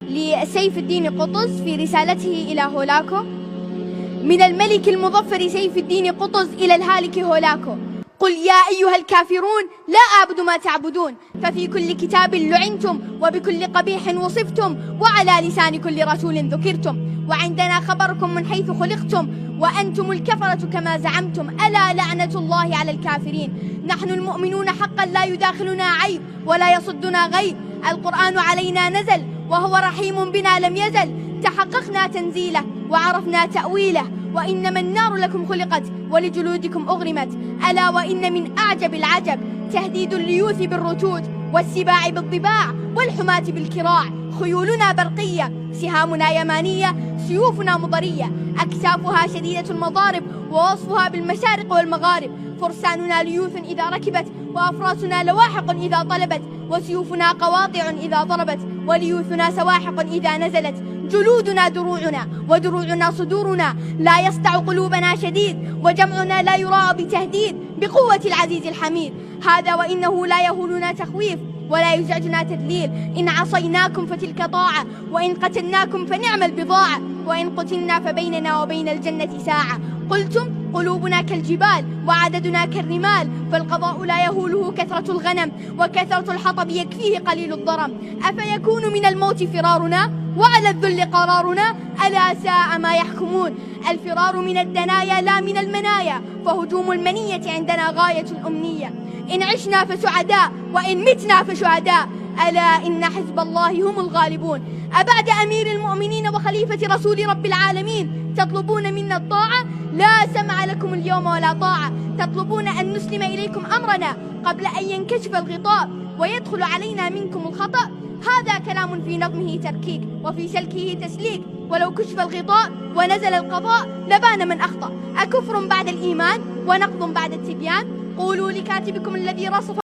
لسيف الدين قطز في رسالته إلى هولاكو: من الملك المظفر سيف الدين قطز إلى الهالك هولاكو، قل يا أيها الكافرون لا أعبد ما تعبدون، ففي كل كتاب لعنتم وبكل قبيح وصفتم وعلى لسان كل رسول ذكرتم، وعندنا خبركم من حيث خلقتم وأنتم الكفرة كما زعمتم، ألا لعنة الله على الكافرين. نحن المؤمنون حقا لا يداخلنا عيب ولا يصدنا غيب، القرآن علينا نزل وهو رحيم بنا لم يزل، تحققنا تنزيله وعرفنا تأويله، وإنما النار لكم خلقت ولجلودكم أغرمت، ألا وإن من أعجب العجب تهديد الليوث بالرتود والسباع بالضباع والحماة بالكراع، خيولنا برقية سهامنا يمانية سيوفنا مضرية، أكتافها شديدة المضارب ووصفها بالمشارق والمغارب، فرساننا ليوث إذا ركبت وأفراسنا لواحق إذا طلبت، وسيوفنا قواطع إذا ضربت وليوثنا سواحق إذا نزلت، جلودنا دروعنا ودروعنا صدورنا، لا يصدع قلوبنا شديد وجمعنا لا يراء بتهديد، بقوة العزيز الحميد، هذا وإنه لا يهولنا تخويف ولا يزعجنا تذليل، إن عصيناكم فتلك طاعة وإن قتلناكم فنعم البضاعة، وإن قتلنا فبيننا وبين الجنة ساعة، قلتم قلوبنا كالجبال وعددنا كالرمال، فالقضاء لا يهوله كثرة الغنم وكثرة الحطب يكفيه قليل الضرم، أفيكون من الموت فرارنا وعلى الذل قرارنا، ألا ساء ما يحكمون، الفرار من الدنايا لا من المنايا، فهجوم المنية عندنا غاية الأمنية، إن عشنا فسعداء وإن متنا فشهداء، ألا إن حزب الله هم الغالبون. أبعد أمير المؤمنين وخليفة رسول رب العالمين تطلبون منا الطاعة؟ لا سمع لكم اليوم ولا طاعة، تطلبون أن نسلم إليكم أمرنا قبل أن ينكشف الغطاء ويدخل علينا منكم الخطأ، هذا كلام في نظمه تركيك وفي سلكه تسليك، ولو كشف الغطاء ونزل القضاء لبان من أخطأ، أكفر بعد الإيمان ونقض بعد التبيان، قولوا لكاتبكم الذي رصف